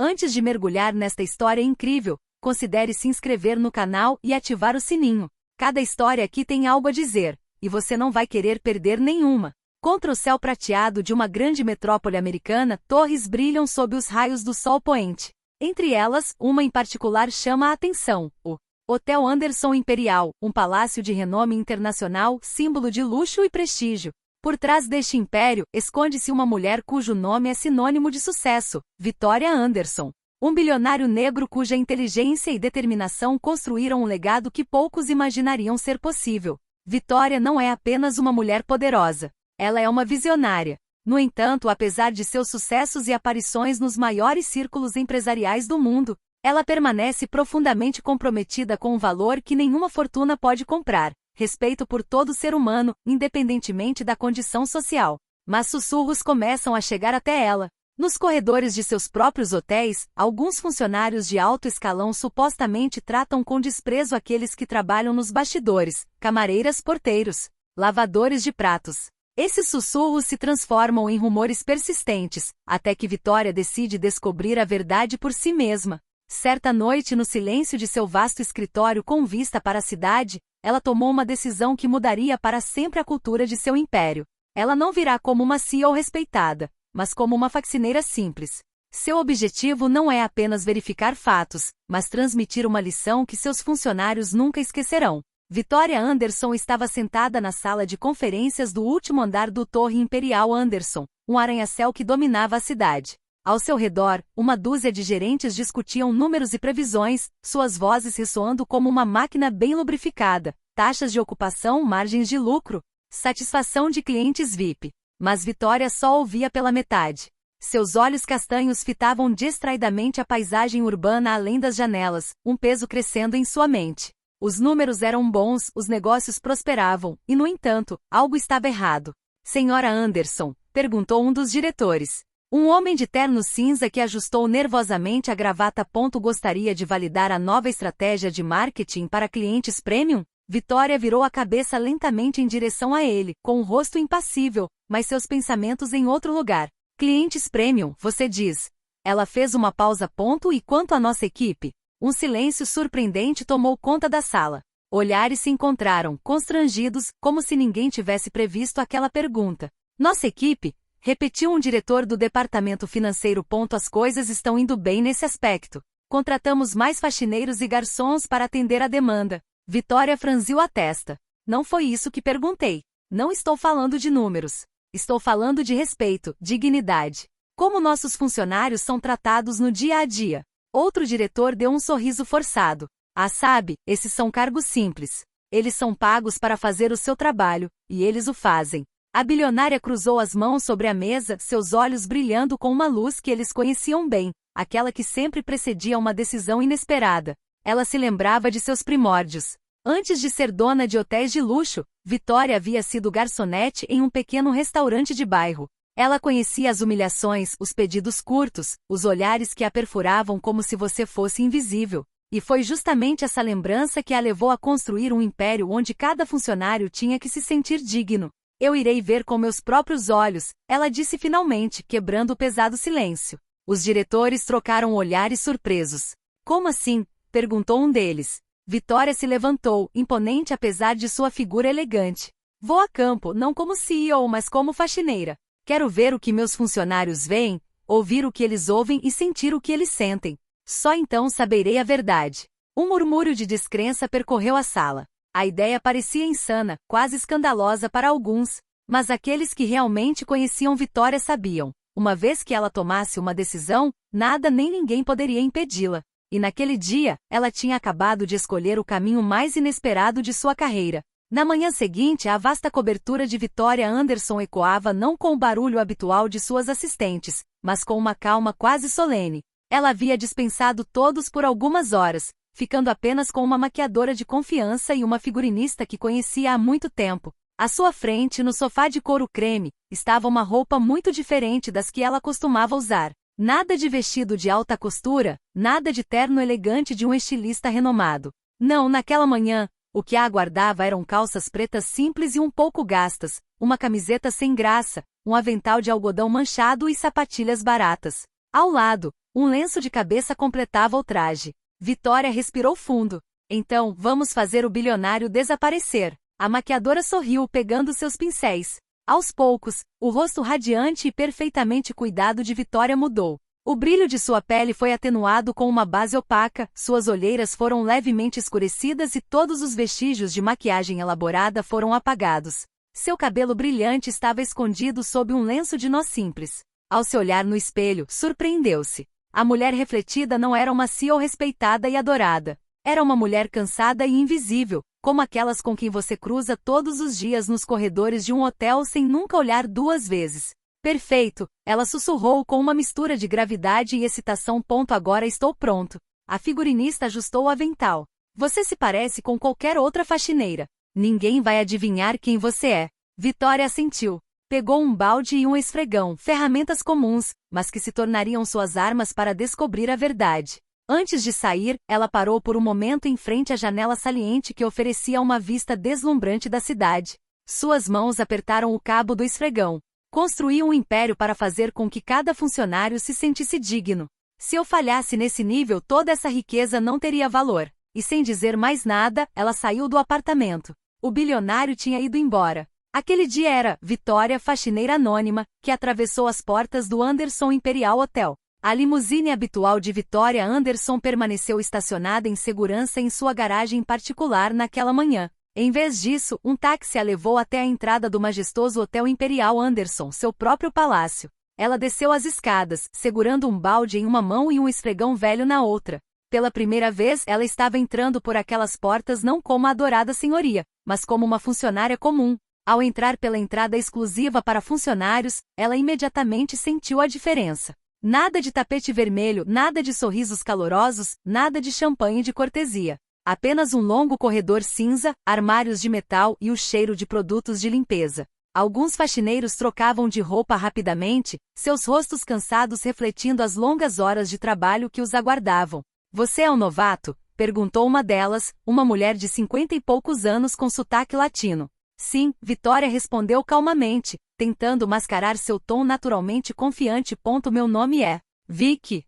Antes de mergulhar nesta história incrível, considere se inscrever no canal e ativar o sininho. Cada história aqui tem algo a dizer, e você não vai querer perder nenhuma. Contra o céu prateado de uma grande metrópole americana, torres brilham sob os raios do sol poente. Entre elas, uma em particular chama a atenção, o Hotel Anderson Imperial, um palácio de renome internacional, símbolo de luxo e prestígio. Por trás deste império, esconde-se uma mulher cujo nome é sinônimo de sucesso, Victoria Anderson. Um bilionário negro cuja inteligência e determinação construíram um legado que poucos imaginariam ser possível. Victoria não é apenas uma mulher poderosa. Ela é uma visionária. No entanto, apesar de seus sucessos e aparições nos maiores círculos empresariais do mundo, ela permanece profundamente comprometida com um valor que nenhuma fortuna pode comprar: respeito por todo ser humano, independentemente da condição social. Mas sussurros começam a chegar até ela. Nos corredores de seus próprios hotéis, alguns funcionários de alto escalão supostamente tratam com desprezo aqueles que trabalham nos bastidores: camareiras, porteiros, lavadores de pratos. Esses sussurros se transformam em rumores persistentes, até que Victoria decide descobrir a verdade por si mesma. Certa noite, no silêncio de seu vasto escritório com vista para a cidade, ela tomou uma decisão que mudaria para sempre a cultura de seu império. Ela não virá como uma CEO respeitada, mas como uma faxineira simples. Seu objetivo não é apenas verificar fatos, mas transmitir uma lição que seus funcionários nunca esquecerão. Victoria Anderson estava sentada na sala de conferências do último andar do Torre Imperial Anderson, um arranha-céu que dominava a cidade. Ao seu redor, uma dúzia de gerentes discutiam números e previsões, suas vozes ressoando como uma máquina bem lubrificada: taxas de ocupação, margens de lucro, satisfação de clientes VIP. Mas Victoria só ouvia pela metade. Seus olhos castanhos fitavam distraidamente a paisagem urbana além das janelas, um peso crescendo em sua mente. Os números eram bons, os negócios prosperavam, e no entanto, algo estava errado. Senhora Anderson, perguntou um dos diretores. Um homem de terno cinza que ajustou nervosamente a gravata. Gostaria de validar a nova estratégia de marketing para clientes premium? Victoria virou a cabeça lentamente em direção a ele, com o rosto impassível, mas seus pensamentos em outro lugar. Clientes premium, você diz? Ela fez uma pausa. E quanto à nossa equipe? Um silêncio surpreendente tomou conta da sala. Olhares se encontraram, constrangidos, como se ninguém tivesse previsto aquela pergunta. Nossa equipe? Repetiu um diretor do departamento financeiro. As coisas estão indo bem nesse aspecto. Contratamos mais faxineiros e garçons para atender a demanda. Victoria franziu a testa. Não foi isso que perguntei. Não estou falando de números. Estou falando de respeito, dignidade. Como nossos funcionários são tratados no dia a dia. Outro diretor deu um sorriso forçado. Sabe, esses são cargos simples. Eles são pagos para fazer o seu trabalho, e eles o fazem. A bilionária cruzou as mãos sobre a mesa, seus olhos brilhando com uma luz que eles conheciam bem, aquela que sempre precedia uma decisão inesperada. Ela se lembrava de seus primórdios. Antes de ser dona de hotéis de luxo, Victoria havia sido garçonete em um pequeno restaurante de bairro. Ela conhecia as humilhações, os pedidos curtos, os olhares que a perfuravam como se você fosse invisível. E foi justamente essa lembrança que a levou a construir um império onde cada funcionário tinha que se sentir digno. Eu irei ver com meus próprios olhos, ela disse finalmente, quebrando o pesado silêncio. Os diretores trocaram olhares surpresos. Como assim? Perguntou um deles. Victoria se levantou, imponente apesar de sua figura elegante. Vou a campo, não como CEO, mas como faxineira. Quero ver o que meus funcionários veem, ouvir o que eles ouvem e sentir o que eles sentem. Só então saberei a verdade. Um murmúrio de descrença percorreu a sala. A ideia parecia insana, quase escandalosa para alguns, mas aqueles que realmente conheciam Victoria sabiam. Uma vez que ela tomasse uma decisão, nada nem ninguém poderia impedi-la. E naquele dia, ela tinha acabado de escolher o caminho mais inesperado de sua carreira. Na manhã seguinte, a vasta cobertura de Victoria Anderson ecoava não com o barulho habitual de suas assistentes, mas com uma calma quase solene. Ela havia dispensado todos por algumas horas, ficando apenas com uma maquiadora de confiança e uma figurinista que conhecia há muito tempo. À sua frente, no sofá de couro creme, estava uma roupa muito diferente das que ela costumava usar. Nada de vestido de alta costura, nada de terno elegante de um estilista renomado. Não, naquela manhã, o que a aguardava eram calças pretas simples e um pouco gastas, uma camiseta sem graça, um avental de algodão manchado e sapatilhas baratas. Ao lado, um lenço de cabeça completava o traje. Vitória respirou fundo. Então, vamos fazer o bilionário desaparecer. A maquiadora sorriu pegando seus pincéis. Aos poucos, o rosto radiante e perfeitamente cuidado de Vitória mudou. O brilho de sua pele foi atenuado com uma base opaca, suas olheiras foram levemente escurecidas e todos os vestígios de maquiagem elaborada foram apagados. Seu cabelo brilhante estava escondido sob um lenço de nó simples. Ao se olhar no espelho, surpreendeu-se. A mulher refletida não era uma CEO respeitada e adorada. Era uma mulher cansada e invisível, como aquelas com quem você cruza todos os dias nos corredores de um hotel sem nunca olhar duas vezes. Perfeito, ela sussurrou com uma mistura de gravidade e excitação. Agora estou pronto. A figurinista ajustou o avental. Você se parece com qualquer outra faxineira. Ninguém vai adivinhar quem você é. Vitória assentiu. Pegou um balde e um esfregão, ferramentas comuns, mas que se tornariam suas armas para descobrir a verdade. Antes de sair, ela parou por um momento em frente à janela saliente que oferecia uma vista deslumbrante da cidade. Suas mãos apertaram o cabo do esfregão. Construí um império para fazer com que cada funcionário se sentisse digno. Se eu falhasse nesse nível, toda essa riqueza não teria valor. E sem dizer mais nada, ela saiu do apartamento. O bilionário tinha ido embora. Aquele dia era Vitória, faxineira anônima, que atravessou as portas do Anderson Imperial Hotel. A limusine habitual de Vitória Anderson permaneceu estacionada em segurança em sua garagem particular naquela manhã. Em vez disso, um táxi a levou até a entrada do majestoso Hotel Imperial Anderson, seu próprio palácio. Ela desceu as escadas, segurando um balde em uma mão e um esfregão velho na outra. Pela primeira vez, ela estava entrando por aquelas portas não como a adorada senhoria, mas como uma funcionária comum. Ao entrar pela entrada exclusiva para funcionários, ela imediatamente sentiu a diferença. Nada de tapete vermelho, nada de sorrisos calorosos, nada de champanhe de cortesia. Apenas um longo corredor cinza, armários de metal e o cheiro de produtos de limpeza. Alguns faxineiros trocavam de roupa rapidamente, seus rostos cansados refletindo as longas horas de trabalho que os aguardavam. Você é um novato? Perguntou uma delas, uma mulher de 50 e poucos anos com sotaque latino. Sim, Vitória respondeu calmamente, tentando mascarar seu tom naturalmente confiante. Meu nome é Vicky.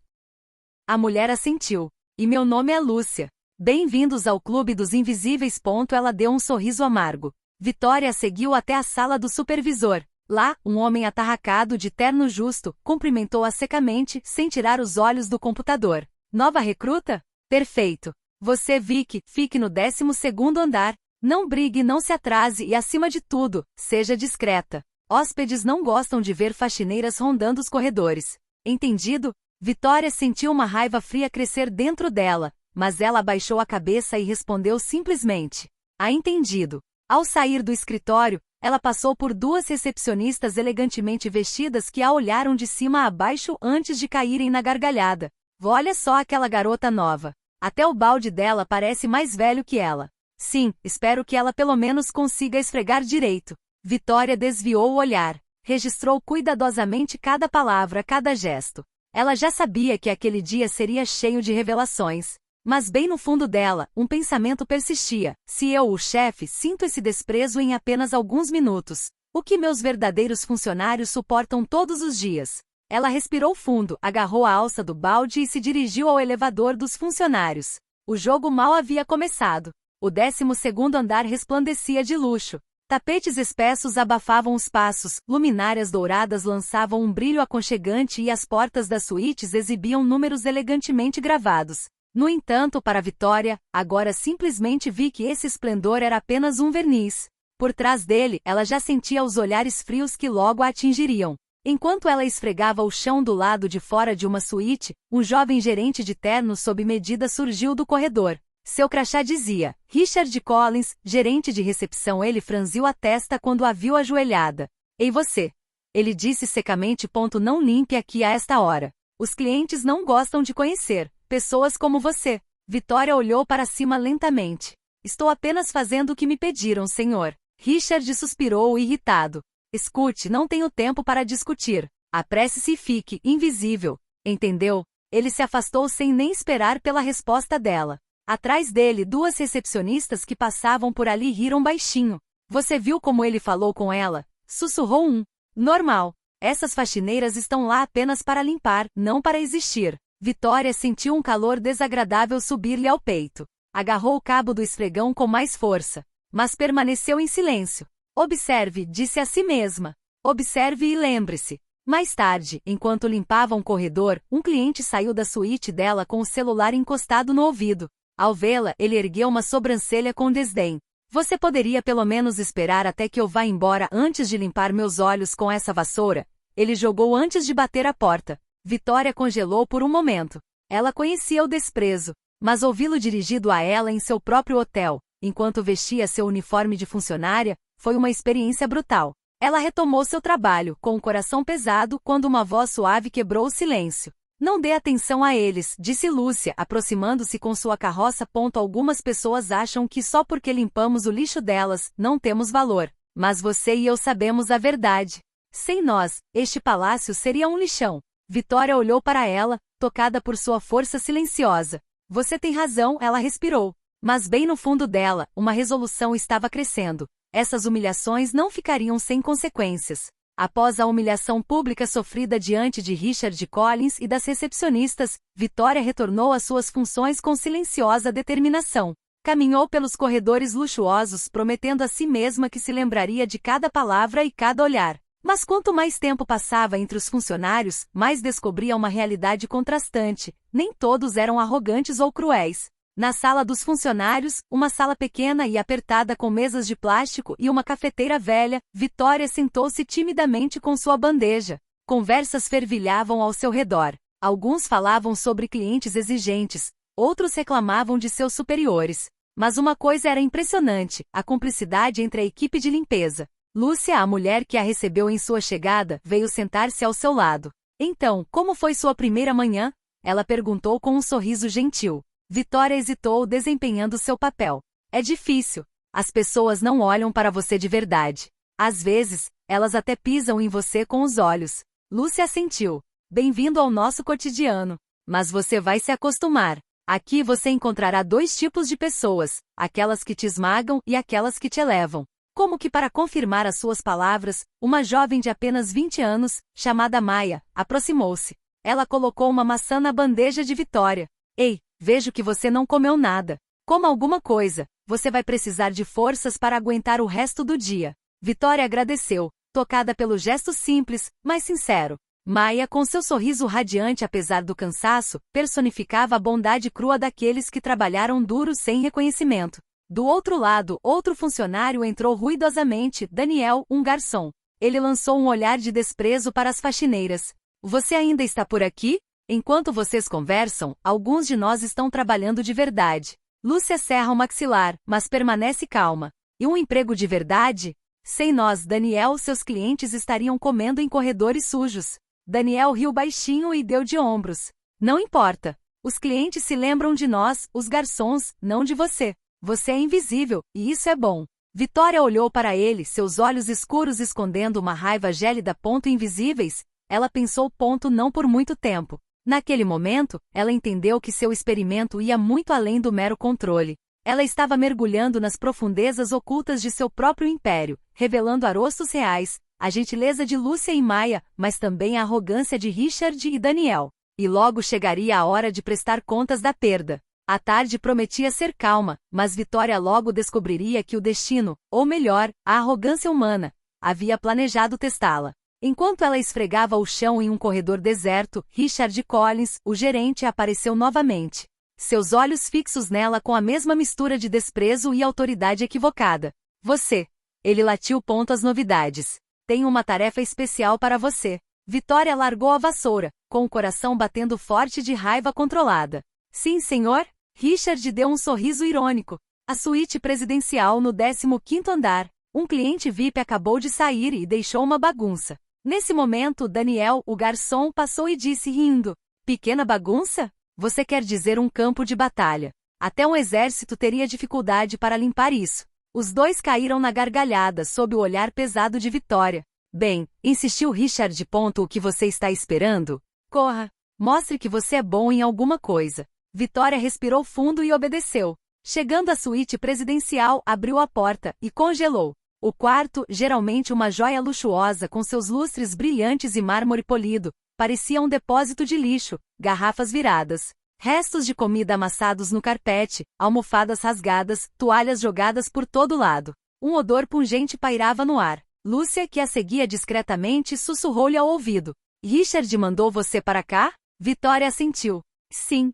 A mulher assentiu. E meu nome é Lúcia. Bem-vindos ao Clube dos Invisíveis. Ela deu um sorriso amargo. Vitória a seguiu até a sala do supervisor. Lá, um homem atarracado de terno justo, cumprimentou-a secamente, sem tirar os olhos do computador. Nova recruta? Perfeito. Você, Vicky, fique no 12º andar. Não brigue, não se atrase e, acima de tudo, seja discreta. Hóspedes não gostam de ver faxineiras rondando os corredores. Entendido? Vitória sentiu uma raiva fria crescer dentro dela, mas ela abaixou a cabeça e respondeu simplesmente. Entendido. Ao sair do escritório, ela passou por duas recepcionistas elegantemente vestidas que a olharam de cima a baixo antes de caírem na gargalhada. Olha só aquela garota nova. Até o balde dela parece mais velho que ela. Sim, espero que ela pelo menos consiga esfregar direito. Vitória desviou o olhar. Registrou cuidadosamente cada palavra, cada gesto. Ela já sabia que aquele dia seria cheio de revelações. Mas bem no fundo dela, um pensamento persistia. Se eu, o chefe, sinto esse desprezo em apenas alguns minutos, o que meus verdadeiros funcionários suportam todos os dias? Ela respirou fundo, agarrou a alça do balde e se dirigiu ao elevador dos funcionários. O jogo mal havia começado. O 12º andar resplandecia de luxo. Tapetes espessos abafavam os passos, luminárias douradas lançavam um brilho aconchegante e as portas das suítes exibiam números elegantemente gravados. No entanto, para Vitória, agora simplesmente vi que esse esplendor era apenas um verniz. Por trás dele, ela já sentia os olhares frios que logo a atingiriam. Enquanto ela esfregava o chão do lado de fora de uma suíte, um jovem gerente de terno sob medida surgiu do corredor. Seu crachá dizia, Richard Collins, gerente de recepção. Ele franziu a testa quando a viu ajoelhada. Ei você! Ele disse secamente. Não limpe aqui a esta hora. Os clientes não gostam de conhecer pessoas como você. Vitória olhou para cima lentamente. Estou apenas fazendo o que me pediram, senhor. Richard suspirou irritado. Escute, não tenho tempo para discutir. Apresse-se e fique invisível. Entendeu? Ele se afastou sem nem esperar pela resposta dela. Atrás dele, duas recepcionistas que passavam por ali riram baixinho. Você viu como ele falou com ela? Sussurrou um. Normal. Essas faxineiras estão lá apenas para limpar, não para existir. Vitória sentiu um calor desagradável subir-lhe ao peito. Agarrou o cabo do esfregão com mais força, mas permaneceu em silêncio. Observe, disse a si mesma. Observe e lembre-se. Mais tarde, enquanto limpava um corredor, um cliente saiu da suíte dela com o celular encostado no ouvido. Ao vê-la, ele ergueu uma sobrancelha com desdém. Você poderia pelo menos esperar até que eu vá embora antes de limpar meus olhos com essa vassoura? Ele jogou antes de bater a porta. Vitória congelou por um momento. Ela conhecia o desprezo, mas ouvi-lo dirigido a ela em seu próprio hotel, enquanto vestia seu uniforme de funcionária, foi uma experiência brutal. Ela retomou seu trabalho, com o coração pesado, quando uma voz suave quebrou o silêncio. Não dê atenção a eles, disse Lúcia, aproximando-se com sua carroça. Algumas pessoas acham que só porque limpamos o lixo delas, não temos valor. Mas você e eu sabemos a verdade. Sem nós, este palácio seria um lixão. Vitória olhou para ela, tocada por sua força silenciosa. Você tem razão, ela respirou. Mas bem no fundo dela, uma resolução estava crescendo. Essas humilhações não ficariam sem consequências. Após a humilhação pública sofrida diante de Richard Collins e das recepcionistas, Vitória retornou às suas funções com silenciosa determinação. Caminhou pelos corredores luxuosos, prometendo a si mesma que se lembraria de cada palavra e cada olhar. Mas quanto mais tempo passava entre os funcionários, mais descobria uma realidade contrastante. Nem todos eram arrogantes ou cruéis. Na sala dos funcionários, uma sala pequena e apertada com mesas de plástico e uma cafeteira velha, Vitória sentou-se timidamente com sua bandeja. Conversas fervilhavam ao seu redor. Alguns falavam sobre clientes exigentes, outros reclamavam de seus superiores. Mas uma coisa era impressionante, a cumplicidade entre a equipe de limpeza. Lúcia, a mulher que a recebeu em sua chegada, veio sentar-se ao seu lado. Então, como foi sua primeira manhã? Ela perguntou com um sorriso gentil. Vitória hesitou, desempenhando seu papel. É difícil. As pessoas não olham para você de verdade. Às vezes, elas até pisam em você com os olhos. Lúcia assentiu. Bem-vindo ao nosso cotidiano. Mas você vai se acostumar. Aqui você encontrará dois tipos de pessoas, aquelas que te esmagam e aquelas que te elevam. Como que para confirmar as suas palavras, uma jovem de apenas 20 anos, chamada Maia, aproximou-se. Ela colocou uma maçã na bandeja de Vitória. Ei, vejo que você não comeu nada. Coma alguma coisa, você vai precisar de forças para aguentar o resto do dia. Vitória agradeceu, tocada pelo gesto simples, mas sincero. Maia, com seu sorriso radiante apesar do cansaço, personificava a bondade crua daqueles que trabalharam duro sem reconhecimento. Do outro lado, outro funcionário entrou ruidosamente, Daniel, um garçom. Ele lançou um olhar de desprezo para as faxineiras. Você ainda está por aqui? Enquanto vocês conversam, alguns de nós estão trabalhando de verdade. Lúcia cerra o maxilar, mas permanece calma. E um emprego de verdade? Sem nós, Daniel, seus clientes estariam comendo em corredores sujos. Daniel riu baixinho e deu de ombros. Não importa. Os clientes se lembram de nós, os garçons, não de você. Você é invisível, e isso é bom. Vitória olhou para ele, seus olhos escuros escondendo uma raiva gélida. Invisíveis? Ela pensou. Não por muito tempo. Naquele momento, ela entendeu que seu experimento ia muito além do mero controle. Ela estava mergulhando nas profundezas ocultas de seu próprio império, revelando arostos reais, a gentileza de Lúcia e Maia, mas também a arrogância de Richard e Daniel. E logo chegaria a hora de prestar contas da perda. A tarde prometia ser calma, mas Vitória logo descobriria que o destino, ou melhor, a arrogância humana, havia planejado testá-la. Enquanto ela esfregava o chão em um corredor deserto, Richard Collins, o gerente, apareceu novamente. Seus olhos fixos nela com a mesma mistura de desprezo e autoridade equivocada. Você. Ele latiu. As novidades. Tenho uma tarefa especial para você. Vitória largou a vassoura, com o coração batendo forte de raiva controlada. Sim, senhor? Richard deu um sorriso irônico. A suíte presidencial no 15º andar. Um cliente VIP acabou de sair e deixou uma bagunça. Nesse momento, Daniel, o garçom, passou e disse rindo. Pequena bagunça? Você quer dizer um campo de batalha. Até um exército teria dificuldade para limpar isso. Os dois caíram na gargalhada sob o olhar pesado de Vitória. Bem, insistiu Richard. O que você está esperando? Corra. Mostre que você é bom em alguma coisa. Vitória respirou fundo e obedeceu. Chegando à suíte presidencial, abriu a porta e congelou. O quarto, geralmente uma joia luxuosa com seus lustres brilhantes e mármore polido, parecia um depósito de lixo, garrafas viradas, restos de comida amassados no carpete, almofadas rasgadas, toalhas jogadas por todo lado. Um odor pungente pairava no ar. Lúcia, que a seguia discretamente, sussurrou-lhe ao ouvido. Richard mandou você para cá? Vitória assentiu. Sim.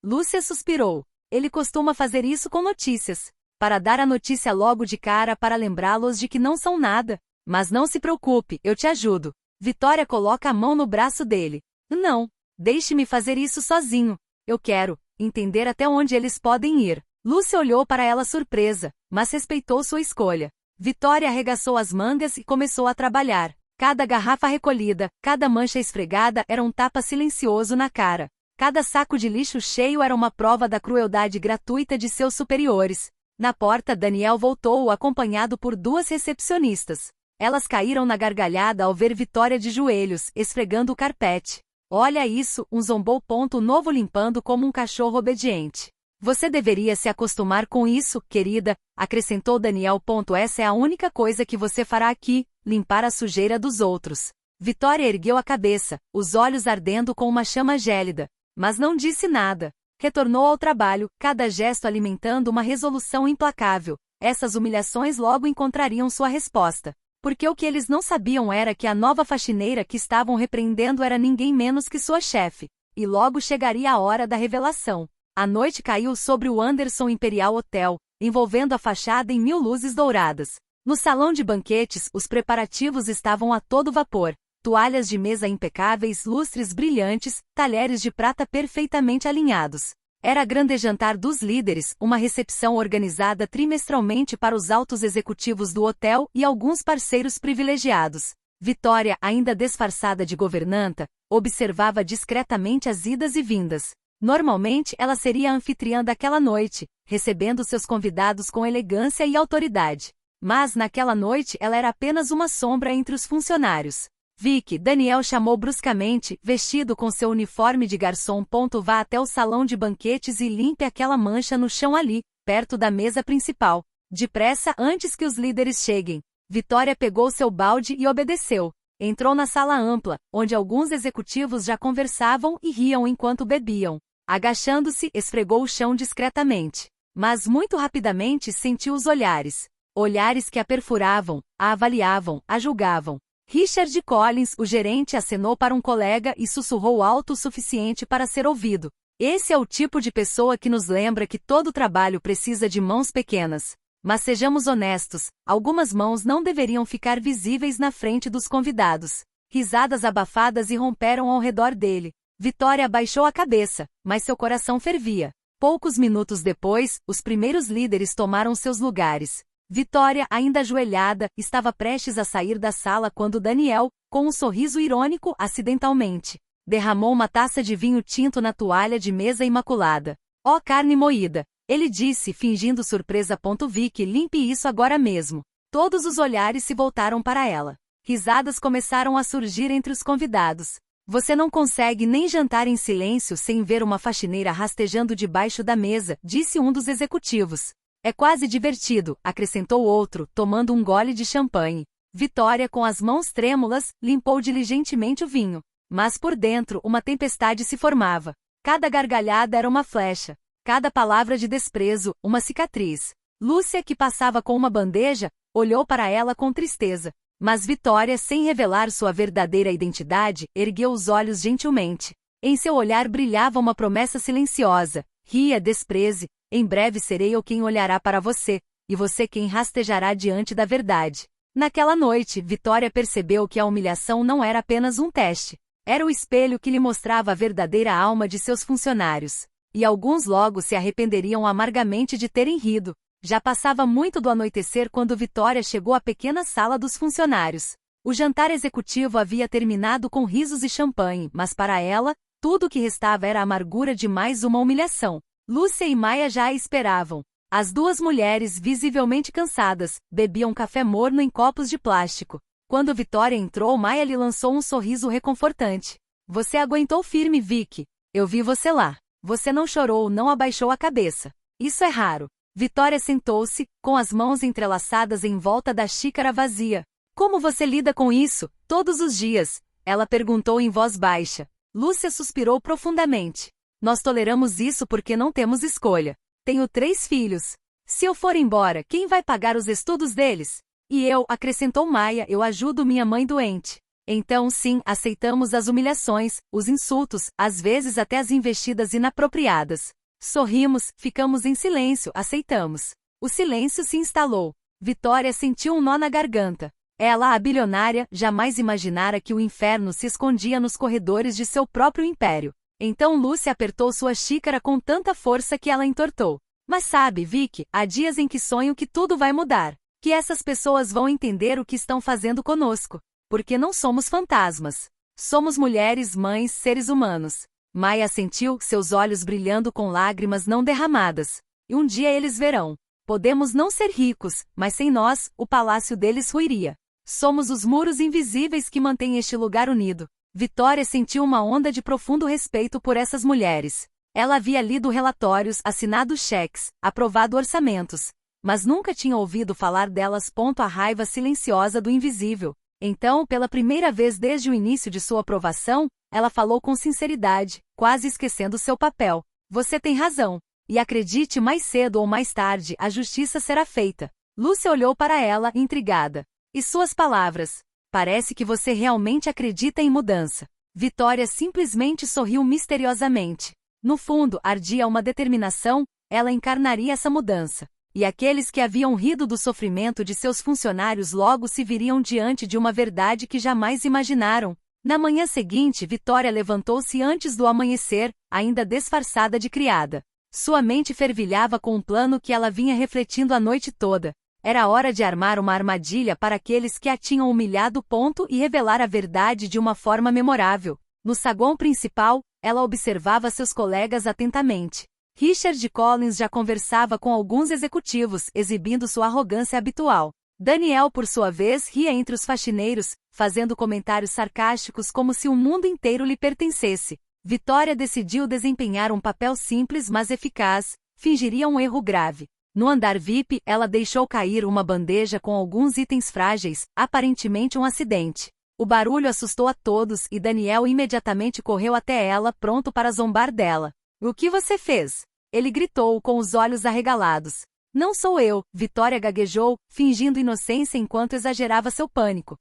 Lúcia suspirou. Ele costuma fazer isso com notícias. Para dar a notícia logo de cara para lembrá-los de que não são nada. Mas não se preocupe, eu te ajudo. Vitória coloca a mão no braço dele. Não. Deixe-me fazer isso sozinho. Eu quero entender até onde eles podem ir. Lúcia olhou para ela surpresa, mas respeitou sua escolha. Vitória arregaçou as mangas e começou a trabalhar. Cada garrafa recolhida, cada mancha esfregada era um tapa silencioso na cara. Cada saco de lixo cheio era uma prova da crueldade gratuita de seus superiores. Na porta, Daniel voltou acompanhado por 2 recepcionistas. Elas caíram na gargalhada ao ver Vitória de joelhos, esfregando o carpete. Olha isso, zombou. Novo limpando como um cachorro obediente. Você deveria se acostumar com isso, querida, acrescentou Daniel. Essa é a única coisa que você fará aqui, limpar a sujeira dos outros. Vitória ergueu a cabeça, os olhos ardendo com uma chama gélida, mas não disse nada. Retornou ao trabalho, cada gesto alimentando uma resolução implacável. Essas humilhações logo encontrariam sua resposta. Porque o que eles não sabiam era que a nova faxineira que estavam repreendendo era ninguém menos que sua chefe. E logo chegaria a hora da revelação. A noite caiu sobre o Anderson Imperial Hotel, envolvendo a fachada em 1000 luzes douradas. No salão de banquetes, os preparativos estavam a todo vapor. Toalhas de mesa impecáveis, lustres brilhantes, talheres de prata perfeitamente alinhados. Era grande jantar dos líderes, uma recepção organizada trimestralmente para os altos executivos do hotel e alguns parceiros privilegiados. Vitória, ainda disfarçada de governanta, observava discretamente as idas e vindas. Normalmente ela seria a anfitriã daquela noite, recebendo seus convidados com elegância e autoridade. Mas naquela noite ela era apenas uma sombra entre os funcionários. Vicky, Daniel chamou bruscamente, vestido com seu uniforme de garçom. Vá até o salão de banquetes e limpe aquela mancha no chão ali, perto da mesa principal. Depressa, antes que os líderes cheguem. Vitória pegou seu balde e obedeceu. Entrou na sala ampla, onde alguns executivos já conversavam e riam enquanto bebiam. Agachando-se, esfregou o chão discretamente. Mas muito rapidamente sentiu os olhares. Olhares que a perfuravam, a avaliavam, a julgavam. Richard Collins, o gerente, acenou para um colega e sussurrou alto o suficiente para ser ouvido. Esse é o tipo de pessoa que nos lembra que todo trabalho precisa de mãos pequenas. Mas sejamos honestos, algumas mãos não deveriam ficar visíveis na frente dos convidados. Risadas abafadas irromperam ao redor dele. Vitória abaixou a cabeça, mas seu coração fervia. Poucos minutos depois, os primeiros líderes tomaram seus lugares. Vitória, ainda ajoelhada, estava prestes a sair da sala quando Daniel, com um sorriso irônico, acidentalmente, derramou uma taça de vinho tinto na toalha de mesa imaculada. Ó carne moída! Ele disse, fingindo surpresa. Vicky, limpe isso agora mesmo. Todos os olhares se voltaram para ela. Risadas começaram a surgir entre os convidados. Você não consegue nem jantar em silêncio sem ver uma faxineira rastejando debaixo da mesa, disse um dos executivos. É quase divertido, acrescentou outro, tomando um gole de champanhe. Vitória, com as mãos trêmulas, limpou diligentemente o vinho. Mas por dentro, uma tempestade se formava. Cada gargalhada era uma flecha. Cada palavra de desprezo, uma cicatriz. Lúcia, que passava com uma bandeja, olhou para ela com tristeza. Mas Vitória, sem revelar sua verdadeira identidade, ergueu os olhos gentilmente. Em seu olhar brilhava uma promessa silenciosa. Ria, despreze. Em breve serei eu quem olhará para você, e você quem rastejará diante da verdade. Naquela noite, Vitória percebeu que a humilhação não era apenas um teste. Era o espelho que lhe mostrava a verdadeira alma de seus funcionários. E alguns logo se arrependeriam amargamente de terem rido. Já passava muito do anoitecer quando Vitória chegou à pequena sala dos funcionários. O jantar executivo havia terminado com risos e champanhe, mas para ela, tudo o que restava era a amargura de mais uma humilhação. Lúcia e Maia já a esperavam. As duas mulheres, visivelmente cansadas, bebiam café morno em copos de plástico. Quando Vitória entrou, Maia lhe lançou um sorriso reconfortante. Você aguentou firme, Vicky. Eu vi você lá. Você não chorou, não abaixou a cabeça. Isso é raro. Vitória sentou-se, com as mãos entrelaçadas em volta da xícara vazia. Como você lida com isso, todos os dias? Ela perguntou em voz baixa. Lúcia suspirou profundamente. Nós toleramos isso porque não temos escolha. Tenho 3 filhos. Se eu for embora, quem vai pagar os estudos deles? E eu, acrescentou Maia, eu ajudo minha mãe doente. Então sim, aceitamos as humilhações, os insultos, às vezes até as investidas inapropriadas. Sorrimos, ficamos em silêncio, aceitamos. O silêncio se instalou. Vitória sentiu um nó na garganta. Ela, a bilionária, jamais imaginara que o inferno se escondia nos corredores de seu próprio império. Então Lúcia apertou sua xícara com tanta força que ela entortou. Mas sabe, Vicky, há dias em que sonho que tudo vai mudar. Que essas pessoas vão entender o que estão fazendo conosco. Porque não somos fantasmas. Somos mulheres, mães, seres humanos. Maia sentiu seus olhos brilhando com lágrimas não derramadas. E um dia eles verão. Podemos não ser ricos, mas sem nós, o palácio deles ruiria. Somos os muros invisíveis que mantêm este lugar unido. Vitória sentiu uma onda de profundo respeito por essas mulheres. Ela havia lido relatórios, assinado cheques, aprovado orçamentos. Mas nunca tinha ouvido falar delas. A raiva silenciosa do invisível. Então, pela primeira vez desde o início de sua aprovação, ela falou com sinceridade, quase esquecendo seu papel. Você tem razão. E acredite, mais cedo ou mais tarde, a justiça será feita. Lúcia olhou para ela, intrigada. E suas palavras? Parece que você realmente acredita em mudança. Vitória simplesmente sorriu misteriosamente. No fundo, ardia uma determinação, ela encarnaria essa mudança. E aqueles que haviam rido do sofrimento de seus funcionários logo se viriam diante de uma verdade que jamais imaginaram. Na manhã seguinte, Vitória levantou-se antes do amanhecer, ainda disfarçada de criada. Sua mente fervilhava com um plano que ela vinha refletindo a noite toda. Era hora de armar uma armadilha para aqueles que a tinham humilhado. E revelar a verdade de uma forma memorável. No saguão principal, ela observava seus colegas atentamente. Richard Collins já conversava com alguns executivos, exibindo sua arrogância habitual. Daniel, por sua vez, ria entre os faxineiros, fazendo comentários sarcásticos como se o mundo inteiro lhe pertencesse. Vitória decidiu desempenhar um papel simples mas eficaz, fingiria um erro grave. No andar VIP, ela deixou cair uma bandeja com alguns itens frágeis, aparentemente um acidente. O barulho assustou a todos e Daniel imediatamente correu até ela, pronto para zombar dela. O que você fez? Ele gritou com os olhos arregalados. Não sou eu, Vitória gaguejou, fingindo inocência enquanto exagerava seu pânico.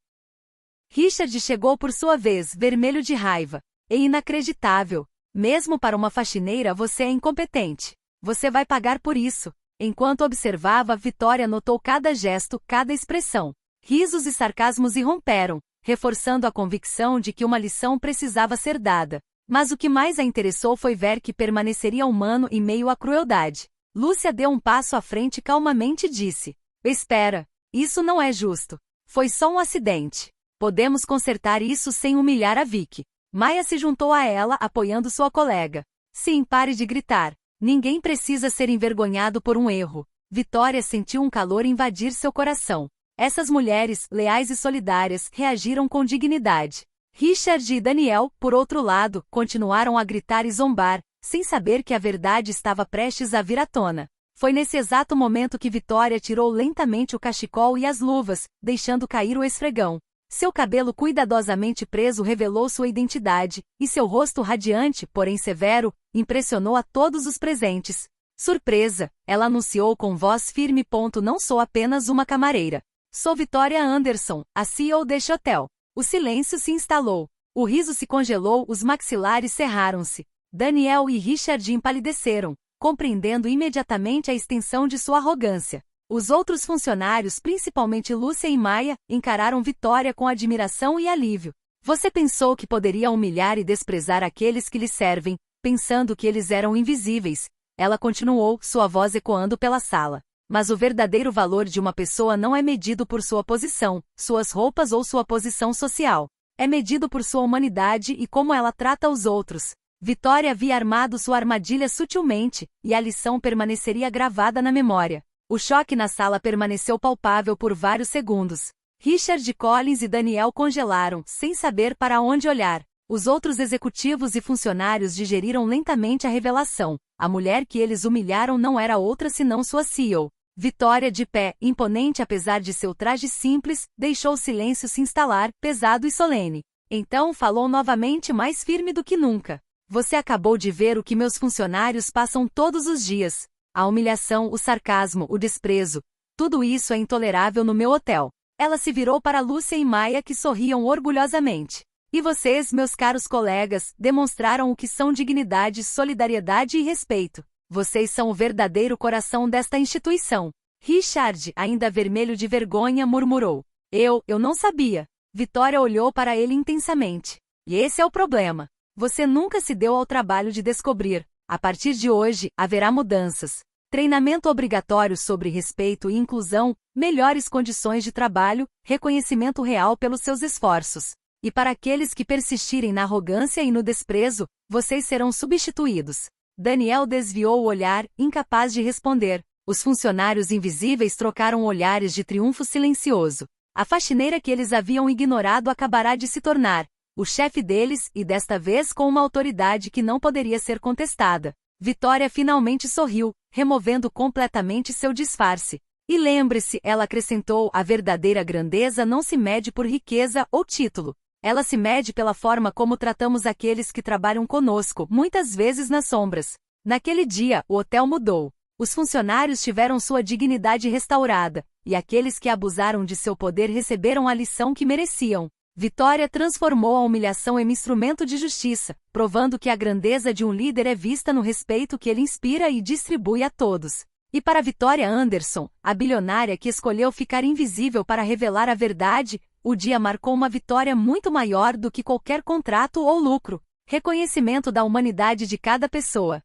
Richard chegou por sua vez, vermelho de raiva. É inacreditável. Mesmo para uma faxineira você é incompetente. Você vai pagar por isso. Enquanto observava, Vitória notou cada gesto, cada expressão. Risos e sarcasmos irromperam, reforçando a convicção de que uma lição precisava ser dada. Mas o que mais a interessou foi ver que permaneceria humano em meio à crueldade. Lúcia deu um passo à frente calmamente e disse: Espera, isso não é justo. Foi só um acidente. Podemos consertar isso sem humilhar a Vicky. Maia se juntou a ela, apoiando sua colega. Sim, pare de gritar. Ninguém precisa ser envergonhado por um erro. Vitória sentiu um calor invadir seu coração. Essas mulheres, leais e solidárias, reagiram com dignidade. Richard e Daniel, por outro lado, continuaram a gritar e zombar, sem saber que a verdade estava prestes a vir à tona. Foi nesse exato momento que Vitória tirou lentamente o cachecol e as luvas, deixando cair o esfregão. Seu cabelo cuidadosamente preso revelou sua identidade, e seu rosto radiante, porém severo, impressionou a todos os presentes. Surpresa, ela anunciou com voz firme. Não sou apenas uma camareira. Sou Vitória Anderson, a CEO deste hotel. O silêncio se instalou. O riso se congelou, os maxilares cerraram-se. Daniel e Richard empalideceram, compreendendo imediatamente a extensão de sua arrogância. Os outros funcionários, principalmente Lúcia e Maia, encararam Vitória com admiração e alívio. Você pensou que poderia humilhar e desprezar aqueles que lhe servem, pensando que eles eram invisíveis. Ela continuou, sua voz ecoando pela sala. Mas o verdadeiro valor de uma pessoa não é medido por sua posição, suas roupas ou sua posição social. É medido por sua humanidade e como ela trata os outros. Vitória havia armado sua armadilha sutilmente, e a lição permaneceria gravada na memória. O choque na sala permaneceu palpável por vários segundos. Richard Collins e Daniel congelaram, sem saber para onde olhar. Os outros executivos e funcionários digeriram lentamente a revelação. A mulher que eles humilharam não era outra senão sua CEO. Vitória, de pé, imponente apesar de seu traje simples, deixou o silêncio se instalar, pesado e solene. Então falou novamente, mais firme do que nunca. Você acabou de ver o que meus funcionários passam todos os dias. A humilhação, o sarcasmo, o desprezo. Tudo isso é intolerável no meu hotel. Ela se virou para Lúcia e Maia, que sorriam orgulhosamente. E vocês, meus caros colegas, demonstraram o que são dignidade, solidariedade e respeito. Vocês são o verdadeiro coração desta instituição. Richard, ainda vermelho de vergonha, murmurou. Eu não sabia. Vitória olhou para ele intensamente. E esse é o problema. Você nunca se deu ao trabalho de descobrir. A partir de hoje, haverá mudanças. Treinamento obrigatório sobre respeito e inclusão, melhores condições de trabalho, reconhecimento real pelos seus esforços. E para aqueles que persistirem na arrogância e no desprezo, vocês serão substituídos. Daniel desviou o olhar, incapaz de responder. Os funcionários invisíveis trocaram olhares de triunfo silencioso. A faxineira que eles haviam ignorado acabará de se tornar o chefe deles, e desta vez com uma autoridade que não poderia ser contestada. Vitória finalmente sorriu, removendo completamente seu disfarce. E lembre-se, ela acrescentou, a verdadeira grandeza não se mede por riqueza ou título. Ela se mede pela forma como tratamos aqueles que trabalham conosco, muitas vezes nas sombras. Naquele dia, o hotel mudou. Os funcionários tiveram sua dignidade restaurada, e aqueles que abusaram de seu poder receberam a lição que mereciam. Vitória transformou a humilhação em instrumento de justiça, provando que a grandeza de um líder é vista no respeito que ele inspira e distribui a todos. E para Vitória Anderson, a bilionária que escolheu ficar invisível para revelar a verdade, o dia marcou uma vitória muito maior do que qualquer contrato ou lucro. Reconhecimento da humanidade de cada pessoa.